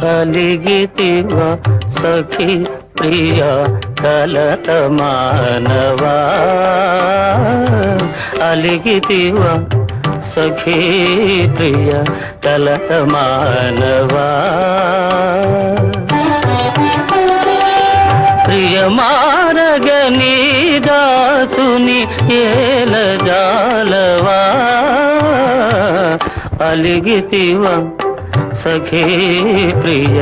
అలిగితివ సఖి ప్రియ కలత మానవా అలిగితివ సఖీ ప్రియ కలత మానవా ప్రియ మారగని దాసుని ఏల జాలవా అలిగితివ సఖీ ప్రియ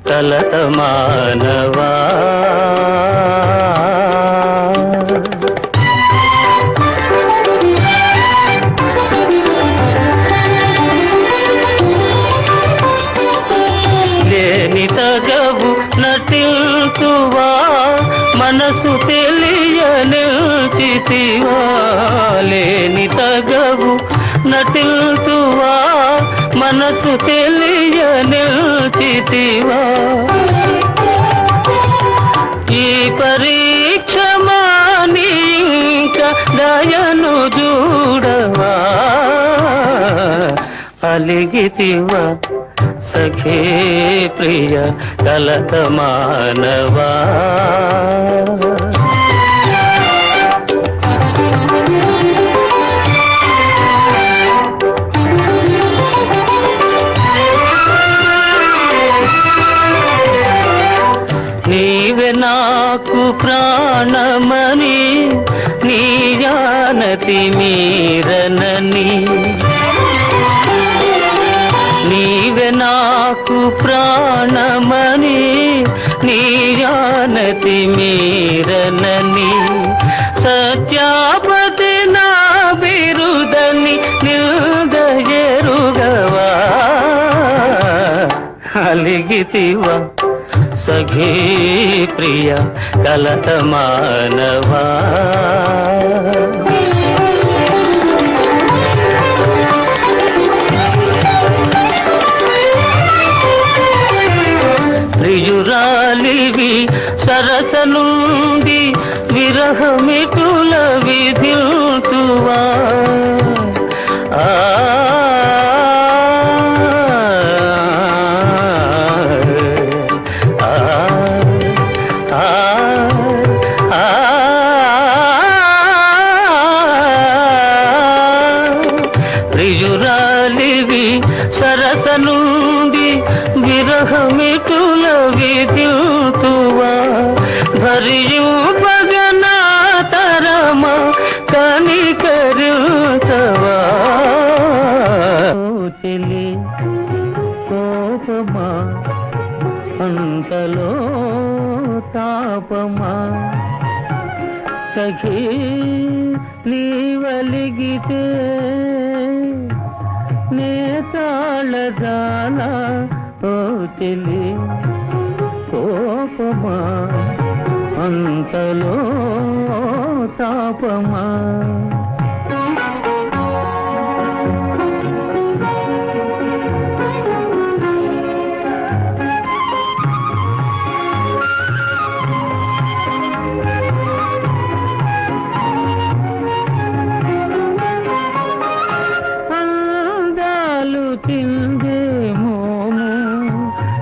కలత మానవా లేని తగవు నటిల్చువా మనసు తెలియనిల్చితివా లేని తగవు నటిల్చువా మనసు తెలియనిల్చితివా ఈ పరీక్ష మాని ఇంకా దయను చూడవా అలిగితివా సఖీ ప్రియ కలత మానవా నీవే నాకు ప్రాణమని నీ జానతి మీరనని నీవే నాకు ప్రాణమని నీ జానతి మీరనని సత్యాపతి నా బిరుదని నిల్దయరుగవా అలిగితివా సఖీ ప్రియ కలత మానవా ప్రియురాలివి సరస నుండి విరహమిటుల విధిల్చువా ప్రియురాలివి సరస నుండి విరహమిటుల విద్యుతువా భరియు పగనా తరమ కనికరుతవా చెలి కోపమా అంతలో తాపమా సఖీ నీవలిగితే నే తాళదానా ఓ చెలి కోపమా అంతలో తాపమా తిందే మోము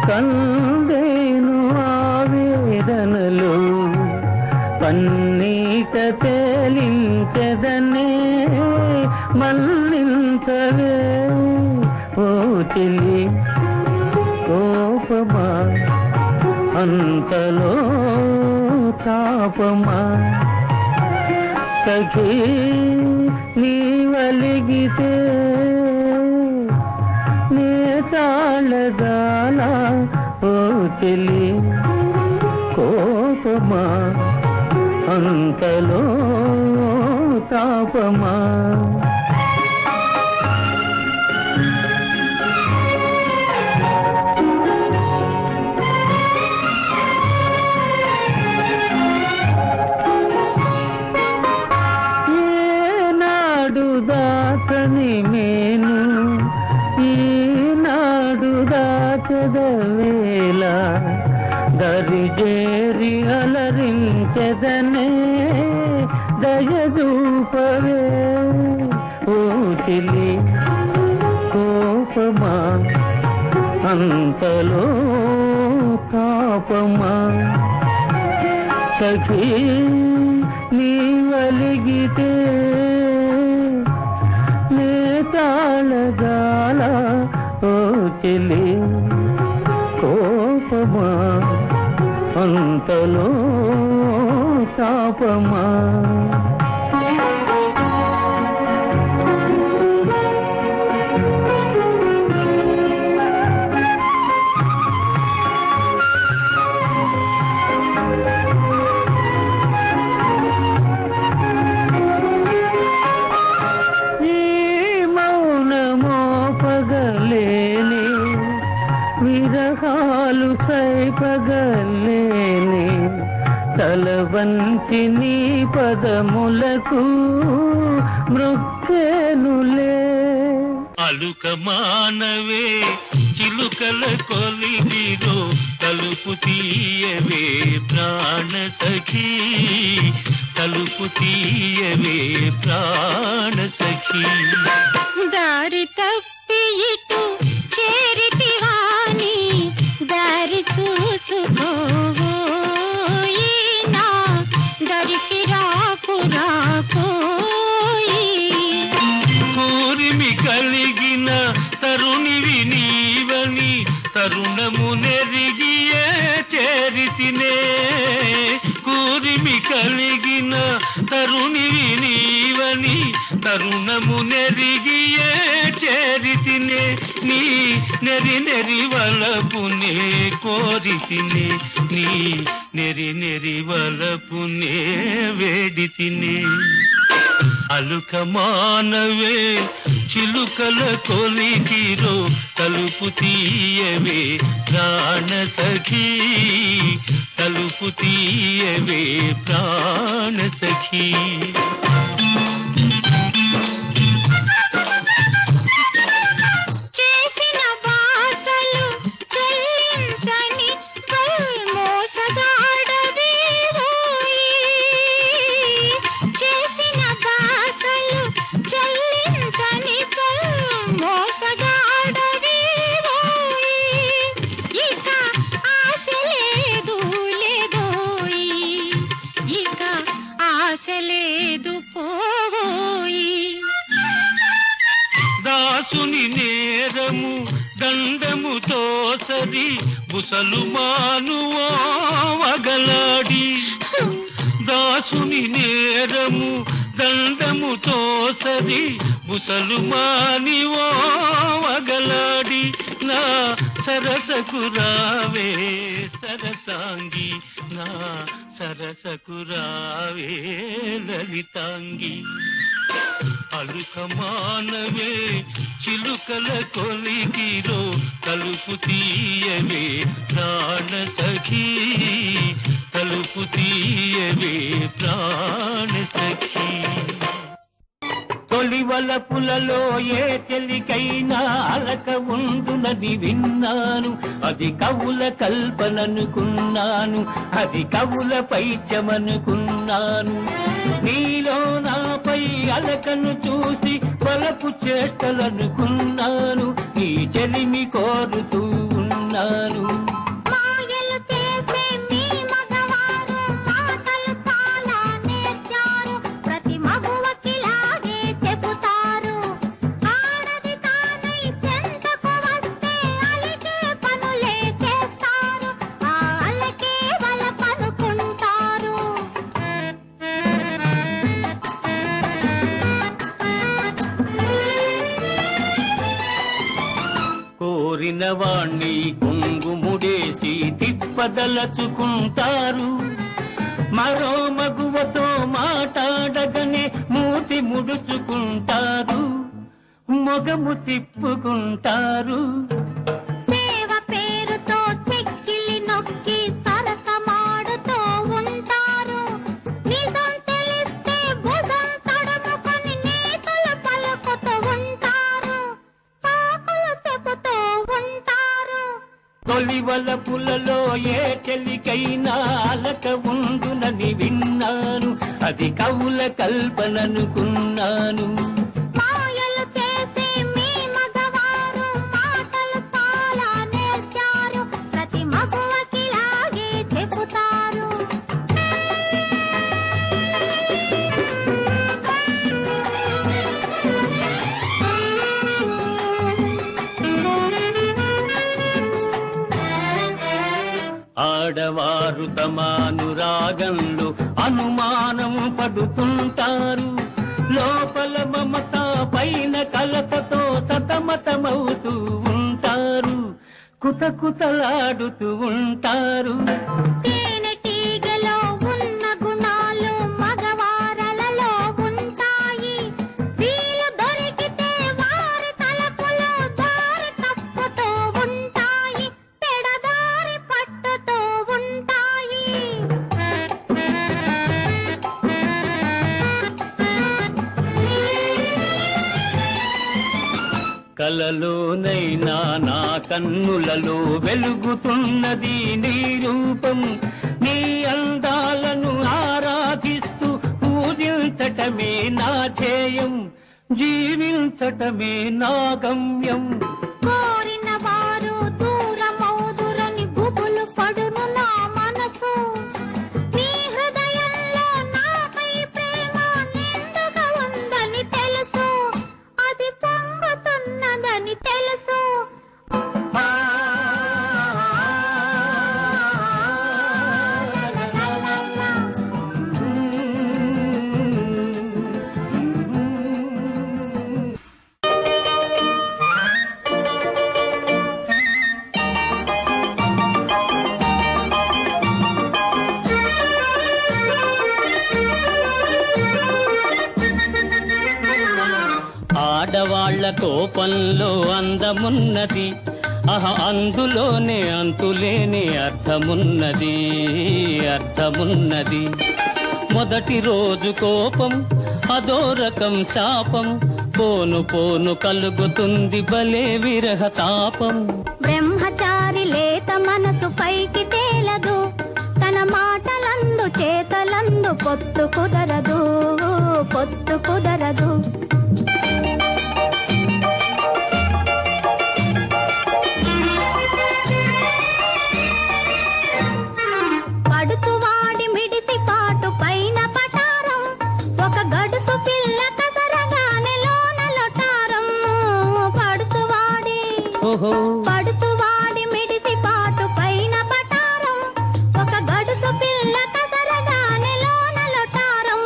కందేను ఆవేదనలు పన్నీట తేలించదనే మన్నించవే ఓ చెలి కోపమా అంతలో తాపమా సఖీ నీవలిగితే నే తాళదానా ఓ చెలి కోపమా అంతలో తాపమా ఏనాడు దాచని మేను ఈనాడు దాచదవేళ దరిజేరి అలరించదనే దయదూపవే ఓ చెలి కోపమా అంతలో తాపమా సఖీ నీవలిగితే నే తాళగాల ఓ చెలి కోపమా అంతలో తాపమా విరహాలు సైపగలేని తల వంచి నీ పదములకు మృక్కేనులే అలుక మానవే చిలుకల కొలిగిరో తలుపు తీయవే ప్రాణ సఖీ తలుపు తీయవే ప్రాణ సఖీ దారి తప్పి ఇటు చేరితివాని దారి చూచుకోవోయి నా దరికి రాకు రాకోయి కూరిమి కలిగిన తరుణివి నీవని తరుణము నెరిగియే చేరితినే కూరిమి కలిగిన తరుణివి నీవని తరుణము నెరిగియే చేరితినే నీ నెరి నెరి వలపునే కోరితినే నీ నెరి నెరి వలపునే వేడితినే అలుక మానవే చిలుకల కొలికిరో తలుపు తీయవే ప్రాణ సఖీ తలుపు తీయవే ప్రాణ సఖీ ఆశలేదు పోయి దాసుని నేరము దండముతో సరి బుసలు మానువో వగలాడి దాసుని నేరము దండముతో సరి బుసలు మానివో వగలాడి నా సరసకు రావే సరసాంగి నా సరసకు రావే లలితాంగి అలుక మానవే చిలుకల కొలికిరో తలుపు తీయవే ప్రాణ సఖీ తలుపు తీయవే ప్రాణ సఖీ తొలి వలపులలో ఏ చెలికైనా అలక ఉండునది విన్నాను అది కవుల కల్పననుకున్నాను అది కవుల పైత్యమనుకున్నాను నీలో నాపై అలకను చూసి వలపు చేష్టలనుకున్నాను నీ చెలిమి కోరుతూ ఉన్నాను కోరిన వాణ్ణి కుంగుముడేసి తిప్పదలచుకుంటారు మరో మగువతో మాట్లాడగనే మూతి ముడుచుకుంటారు మొగము తిప్పుకుంటారు తొలి వలపులలో ఏ చెలికైనా అలక ఉండునని విన్నాను అది కవుల కల్పననుకున్నాను మాయలు చేసి మీ మగవారు మాటలు చాలా ఆడవారు తమ అనురాగంలో అనుమానం పడుతుంటారు. లోపల మమత పైన కలతతో సతమతమవుతూ ఉంటారు. కుతకుతలాడుతూ ఉంటారు. తేనెటీగలో ఉన్న గుణాలు మగవారలలో ఉంటాయి. వీలు దొరికితే వారి తలపులో దారి తప్పుతూ ఉంటాయి. పెడదారి పట్టుతూ ఉంటాయి. కలలోనైనా నా కన్నులలో వెలుగుతున్నది నీ రూపం. నీ అందాలను ఆరాధిస్తూ పూజించటమే నా ధ్యేయం. జీవించటమే నా గమ్యం. కోరిన వారు దూరమౌదురని గుబులు పడును నా మనసు. నీ హృదయంలో నాపై ప్రేమ నిండుగా ఉందని తెలుసు. అది పొంగుతున్నదని తెలుసు. ఆడవాళ్ల కోపంలో అందమున్నది. అందులోనే అంతులేని అర్థమున్నది. అర్థమున్నది. మొదటి రోజు కోపం అదో రకం శాపం. పోను పోను కలుగుతుంది భలే విరహ తాపం. బ్రహ్మచారి లేత మనసు పైకి తేలదు. తన మాటలందు చేతలందు పొత్తు కుదరదు. పొత్తు కుదరదు. పడుచువాడి మిడిసి పాటు పైన పటారం. ఒక గడుసు పిల్ల కసరగానే లోన లొటారం. పడుచువాడి పడుచువాడి మిడిసి పాటు పైన పటారం. ఒక గడుసు పిల్ల కసరగానే లోన లొటారం.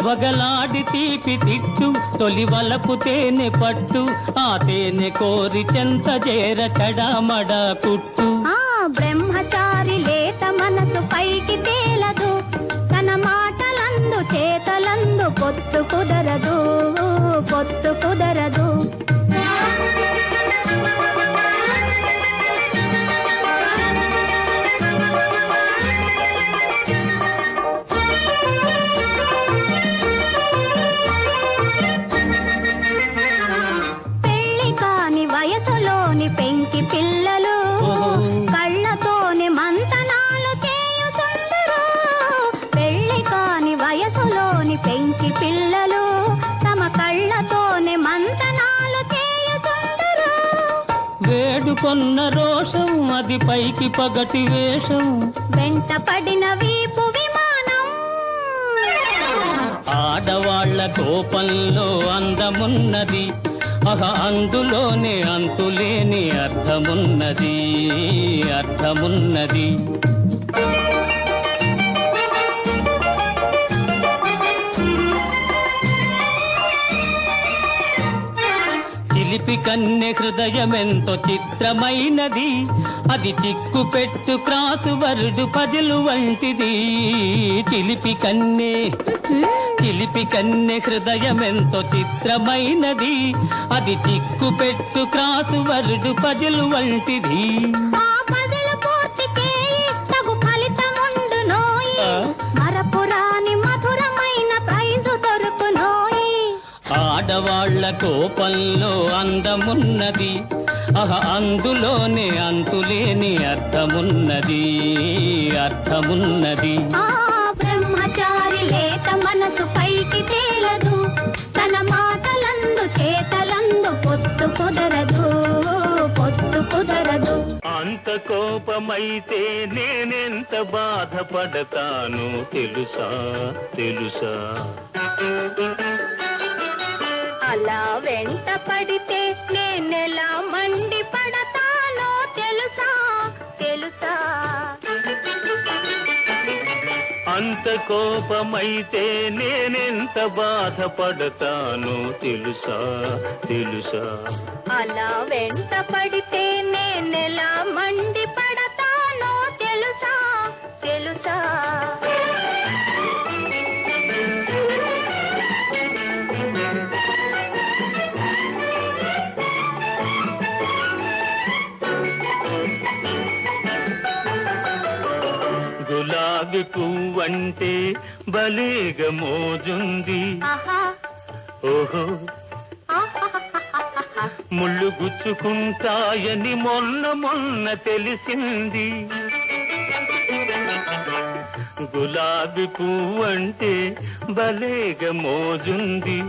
వగలాడి తీపి తిట్టు తొలి వలపు తేనె పట్టు. ఆ తేనె కోరి చెంత చేర చడామడ కుట్టు. బ్రహ్మచారి లేత మనసు పైకి తేలదు. తన మాటలందు చేతలందు పొత్తు కుదరదు. పొత్తు కుదరదు. పెళ్లి కాని వయసులోని పెంకి పిల్లలు కళ్ళతోనే మంతనాలు చేయుచుందరు. పెళ్లి కాని వయసులోని పెంకి పిల్లలు తమ కళ్ళతోనే మంతనాలు చేయుచుందరు. వేడుకొన్న రోషం అది పైకి పగటి వేషం. వెంట పడిన వీపు విమానం. ఆడవాళ్ల కోపంలో అందమున్నది. అందులోనే అంతులేని అర్థమున్నది. అర్థమున్నది. చిలిపి కన్నె హృదయమెంతో చిత్రమైనది. అది చిక్కు పెట్టు క్రాసు వర్డు పజిలు వంటిది. చిలిపి కన్నె హృదయమెంతో చిత్రమైనది. అది చిక్కు పెట్టు క్రాసు వర్డు పజిలు వంటిది. ఆ పజిలు పూర్తి చేయి తగు ఫలితముండునోయి. మరపురాని మధురమైన ప్రైజు దొరుకునోయి. ఆడవాళ్ల కోపంలో అందమున్నది. అందులోనే అంతులేని అర్థమున్నది. అర్థమున్నది. బ్రహ్మచారి లేత మనసు పైకి తేలదు. తన మాటలందు చేతలందు పొత్తు కుదరదు. పొత్తు కుదరదు. అంత కోపమైతే నేనెంత బాధపడతాను తెలుసా తెలుసా. అలా వెంట పడితే నేనెలా మండి పడతానో తెలుసా తెలుసా. అంత కోపమైతే నేనెంత బాధపడతానో తెలుసా తెలుసా. అలా వెంట పడితే నేనెలా మండి పడతానో తెలుసా తెలుసా. గులాబీ పువ్వంటే భలేగా మోజుంది. ఓహో ముళ్ళు గుచ్చుకుంటాయని మొన్న తెలిసింది. గులాబీ పువ్వంటే భలేగా మోజుంది,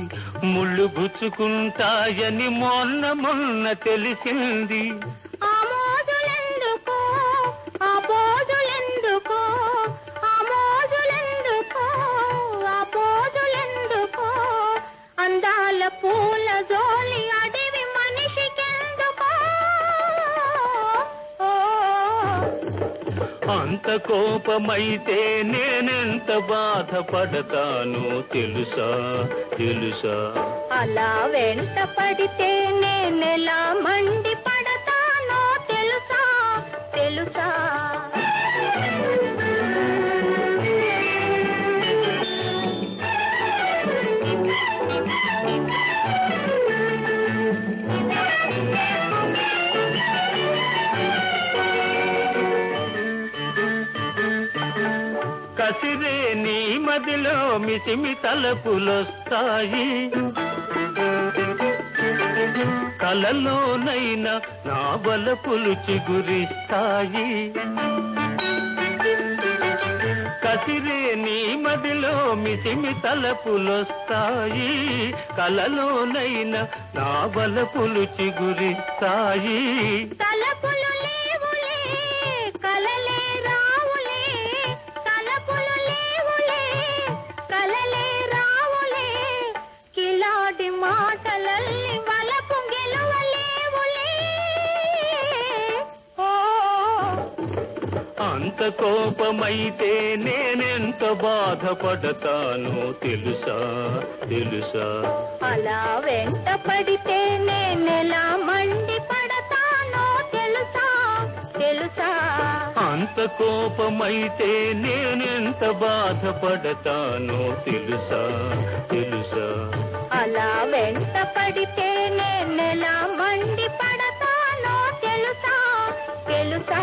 ముళ్ళు గుచ్చుకుంటాయని మొన్న తెలిసింది. అందాల పూల జోలి అడివి మనిషికెందుకో. అంత కోపమైతే నేనెంత బాధపడతానో తెలుసా తెలుసా. అలా వెంట పడితే నేనెలా మండి పడతానో తెలుసా తెలుసా. కసిరే నీ మదిలో మిసిమి తలపులొస్తాయి, కలలోనైనా నా బలపులు చిగురిస్తాయి. కసిరే నీ మదిలో మిసిమి తలపులొస్తాయి, కలలోనైనా నా బలపులు చిగురిస్తాయి. తలపులు లేవులే కలలే రావులే, తలపులు లేవులే కలలే రావులే, కిలాడి మాటలల్లి వలపు గెలువలేవులే. అంత కోపమైతే నేనెంత బాధపడతానో తెలుసా తెలుసా. అలా వెంట పడితే నేనెలా మండి పడతానో తెలుసా తెలుసా. అంత కోపమైతే నేనెంత బాధపడతానో తెలుసా తెలుసా. అలా వెంట పడితే నేనెలా మండి పడతానో తెలుసా తెలుసా.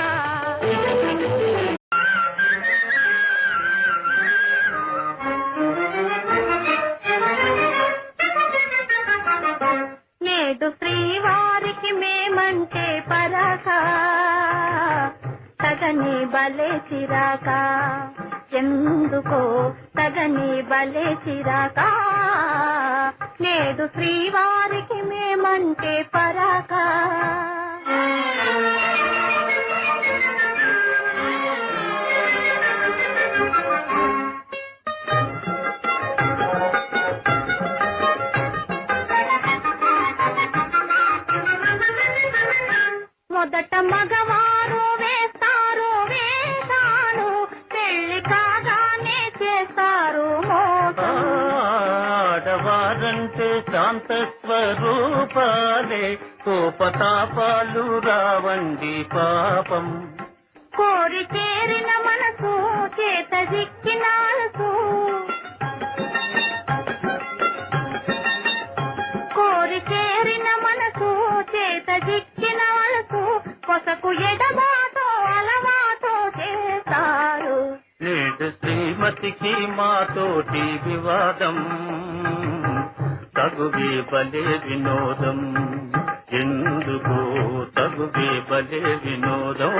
నేడు శ్రీవారికి మేమంటే పరాక, తగని బలే చిరాక, ఎందుకో తగని బలే చిరాక. నేడు శ్రీవారికి మేమంటే పరాక. మొదట మగవారు వేస్తారు వేషాలు, పెళ్లి కాగానే చేస్తారు మోసాలు. ఆడవారంటే శాంత స్వరూపాలే, కోపతాపాలు రావండి పాపం. కోరి చేరిన మనసు చేత దిక్కిన అలసు, కోరి చేరిన మనసు చేత దిక్కిన అలసు, కొసకు ఎడబాటో అలవాటో చేస్తారు. నేడు శ్రీమతికి మాతోటి వివాదం, తగువే బలే వినోదం. ఎందుకో తగువే బలే వినోదం.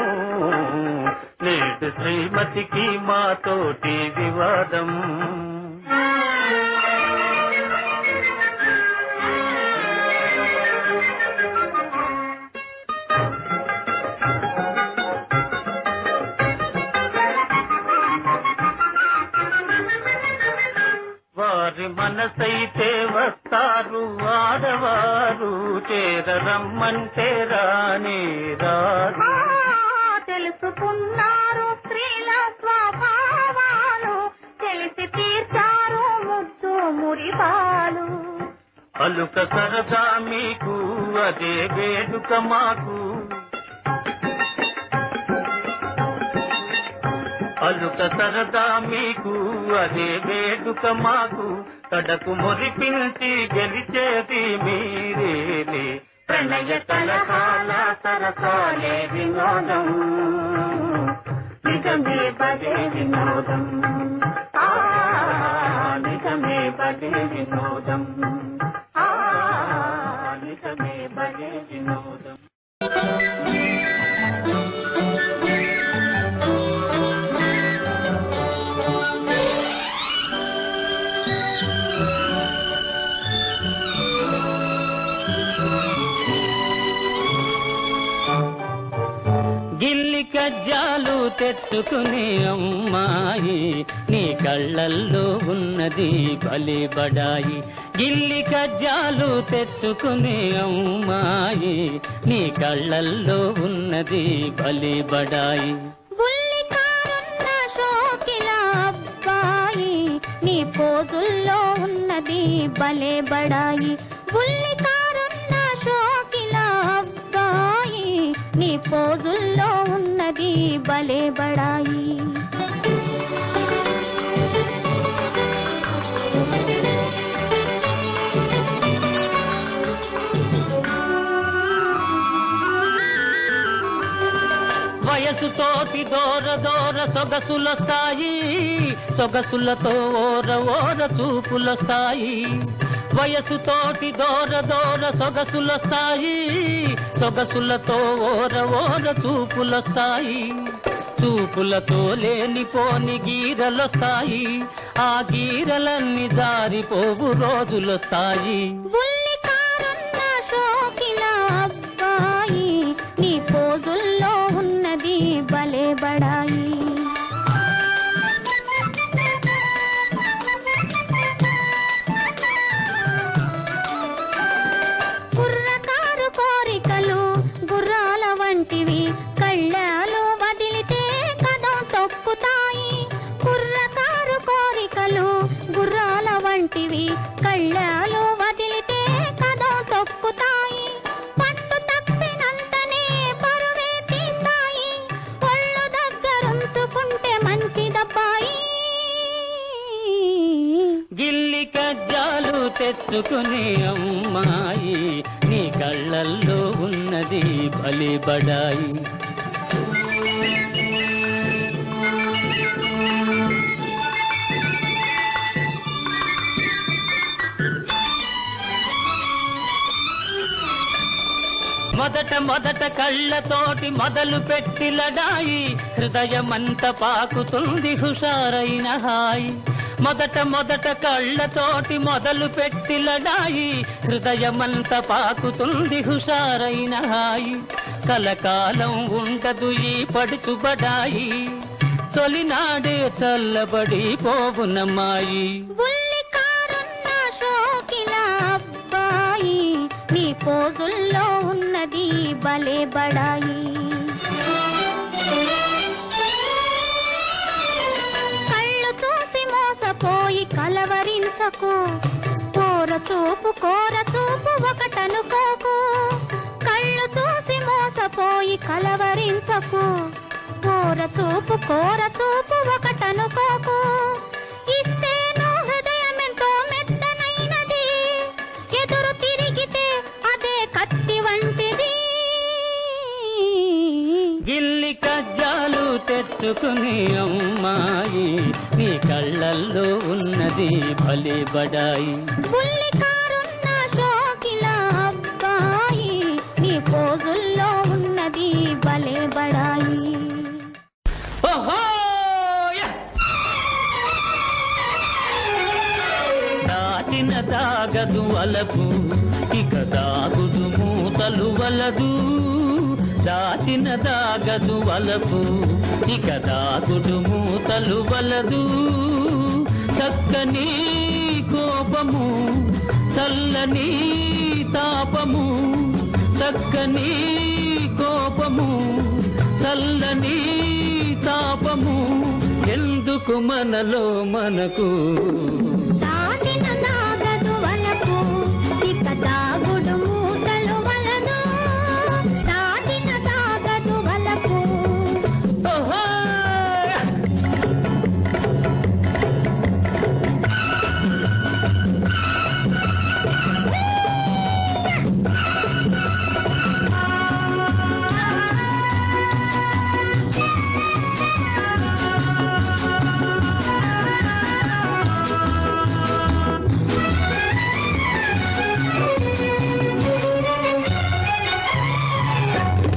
నేడు శ్రీమతికి మాతోటి వివాదం. వారి మనసైతే వస్తారు ఆడవారు, చేరరమ్మంటే రాని రారు. తెలుసుకున్నారు స్త్రీల స్వభావాలు, దీపాలు. అలుక సరదా మీకు అదే వేడుక మాకు, అలుక సరదా మీకు అదే వేడుక మాకు, కడకు మురిపించి గెలిచేది మీరేలే. ప్రణయ కలకాల సరసాలే వినోదం, నిజమే పదే వినోదం, నిజమే పదే వినోదం, నిజమే పదే వినోదం. గిల్లి కజ్జాలు తెచ్చుకునే అమ్మాయి, నీ కళ్ళల్లో ఉన్నది భలే బడాయి. గిల్లి కజ్జాలు తెచ్చుకునే అమ్మాయి, నీ కళ్ళల్లో ఉన్నది భలే బడాయి. బుల్లికారున్న షోకిల అబ్బాయి, నీ పోజుల్లో ఉన్నది భలే బడాయి. బుల్లికారున్న షోకిల అబ్బాయి, నీ పోజుల్లో ఉన్నది భలే బడాయి. వయసుతోటి దూర దూర సొగసులొస్తాయి, సొగసులతో ఓర ఓర చూపులొస్తాయి. వయసుతోటి దూర దూర సొగసులొస్తాయి, సొగసులతో ఓర ఓర చూపులొస్తాయి. చూపులతో లేనిపోని గీరలొస్తాయి, ఆ గీరలన్నీ జారిపోవు రోజులొస్తాయి. బుల్లికారున్న షోకిల అబ్బాయి, నీ పోజుల్లో ఉన్నది భలే బడాయి. కుర్రకారు కోరికలు గుర్రాల వంటివి, కళ్ళాలు వదిలితే కదం తొక్కుతాయి. కుర్రకారు కోరికలు గుర్రాల వంటివి, కళ్ళాలు వదిలితే కదం తొక్కుతాయి. పట్టు తప్పినంతనే పరువే తీస్తాయి, ఒళ్ళు దగ్గరుంచుకుంటే మంచిదబ్బాయి. గిల్లి కజ్జాలు తెచ్చుకునే అమ్మాయి, నీ కళ్ళల్లో ఉన్నది భలే బడాయి. మొదట కళ్ళతోటి మొదలు పెట్టి లడాయి, హృదయమంత పాకుతుంది హుషారైన హాయి. మొదట కళ్ళతోటి మొదలు పెట్టి లడాయి, హృదయమంత పాకుతుంది హుషారైన హాయి. కలకాలం ఉండదు ఈ పడుచుబడాయి, తొలినాడే చల్లబడి పోవునమ్మాయి. బుల్లికారున్న షోకిల అబ్బాయి, నీ పోజుల్లో ఉన్నది భలే బడాయి. కళ్ళు చూసి మోసపోయి కలవరించకు, కోర చూపు ఒకటనుకోకు. కళ్ళు చూసి మోసపోయి కలవరించకు, కోర చూపు ఒకటనుకోకు. ఇస్తేను హృదయమెంతో మెత్తనైనది, ఎదురు తిరిగితే అదే కత్తి వంటిది. గిల్లి కజ్జాలు తెచ్చుకునే అమ్మాయి, నీ కళ్ళల్లో ఉన్నది భలే బడాయి. బుల్లికారున్న షోకిల అబ్బాయి, నీ పోజుల్లో ఉన్నది భలే బడాయి. ఓహో దాచిన దాగదు అలపు, ఇక దాగుడు మూతలు వలదు. దాచిన దాగదు అలపు, ఇక దాగుడు మూతలు వలదు. చక్కని కోపము చల్లని తాపము, చక్కని కోపము చల్లని తాపము, ఎందుకు మనలో మనకు. దాచిన దాగుడు మూతలు వలదు దాటిన దాగదు వలపు. ఓహో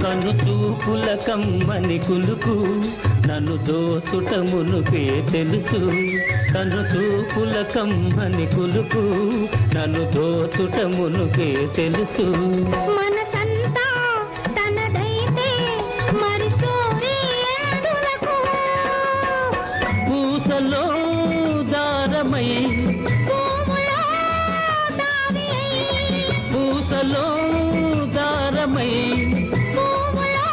కను చూపుల కమ్మని కులుకు నన్ను దోచుట మునుపే తెలుసు. కను చూపుల కమ్మని కులుకు నన్ను దోచుట మునుపే తెలుసు. మనసంతా తనదైతే మరి సూర్యులకు పూసలో దారమై పువ్వులో దావి పూసలో దారమై పువ్వులో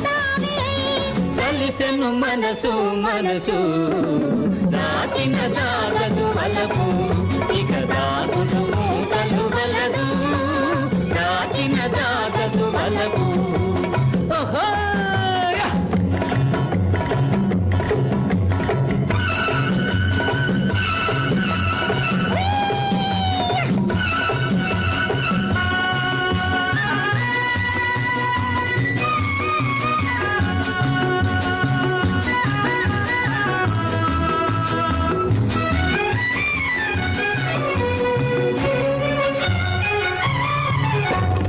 దావి కలిసెను మనసు మనసు దాచిన దాగదు వలపు. ఇక దాగుడు మూతలు వలదు దాచిన దాగదు వలపు. ఓహో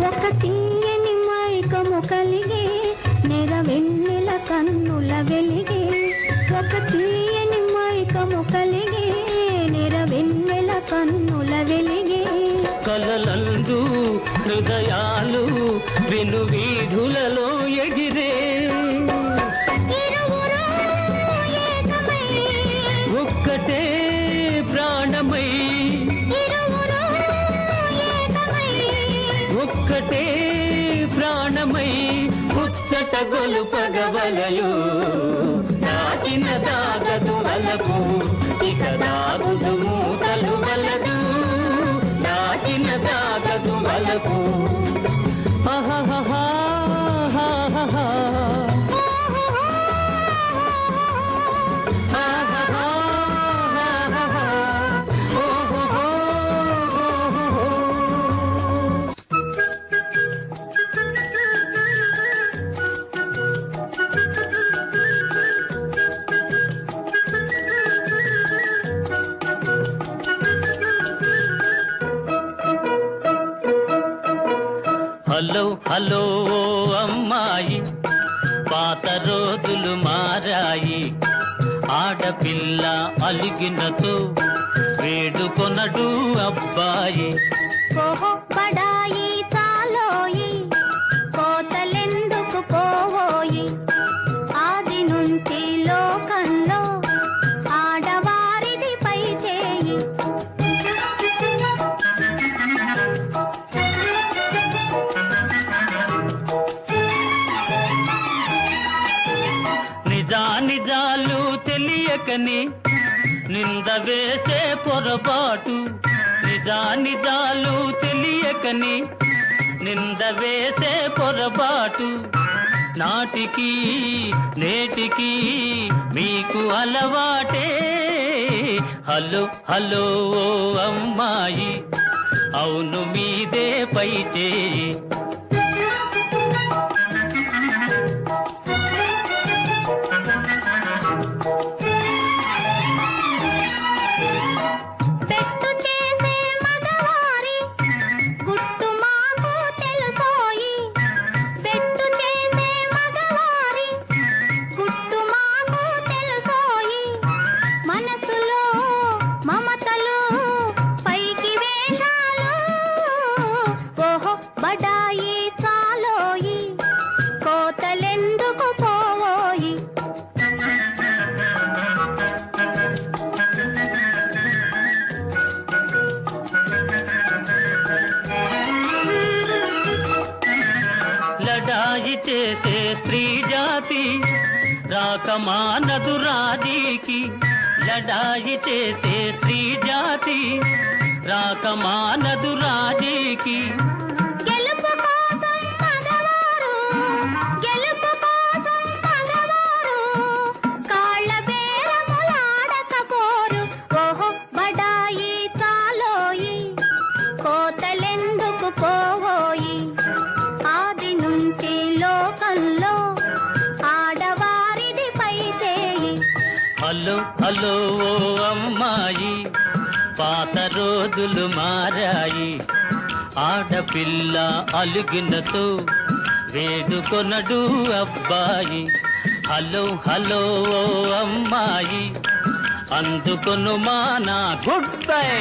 ఒక తీయని మైకము కలిగే నెరవెన్నెల కన్నుల వెలిగే. ఒక తీయని మైకము కలిగే నెరవెన్నెల కన్నుల వెలిగే. కలలందు హృదయాలు విను వీధులలో ఎగిరే. ఇరువురు ఏకమై ఒక్కటే ప్రాణమై ఇరువురు ఏకమై ఒక్కటే ప్రాణమై ముచ్చట గొలుపగవలయు దాచిన దాగదు వలపు. ఇక దాగుడు మూతలు వలదు దాచిన దాగదు వలపు. ఆహాహా హలో హలో అమ్మాయి పాత రోజులు మారాయి. ఆడపిల్ల అలిగినతో వేడుకొనడు అబ్బాయి. ఓహో బడాయి చాలోయి కోతలెందుకు పోవోయి. ఆది నుంచి లోకంలో ఆడవారిది పై చేయి. నిజానిజాలు తెలియకని నింద వేసే పొరపాటు. నిజానిజాలు తెలియకని నింద వేసే పొరపాటు. నాటికి నేటికి మీకు అలవాటే. హలో హలో ఓ అమ్మాయి అవును మీదే పై చేయి. పెట్టు చేసే మగవారి గుట్టు మాకు తెలుసోయి. పెట్టు చేసే మగవారి గుట్టు మాకు తెలుసోయి. మనసులో మమతలు పైకి వేషాలు. ఓహో బడాయి చాలోయి కోతలెందుకు పోవోయి. లడాయి చేసే స్త్రీ జాతి రాకమానదు రాజీకి. లడాయి చేసే స్త్రీ జాతి రాక మానదు రాజీకి. గెలుపు కోసం మగవారు, గెలుపు కోసం మగవారు, కాళ్ళ బేరములాడకపోరు. ఓహో బడాయి చాలోయి, కోతలెందుకు పోవోయి. ఆది నుంచి లోకంలో ఆడవారిది పైచేయి. హలో హలో ఓ అమ్మాయి, పాత రోజులు మారాయి. ఆడపిల్ల అలుగినతో వేడుకొనడు అబ్బాయి. హలో హలో ఓ అమ్మాయి, అందుకొను మా నా గుడ్ బై.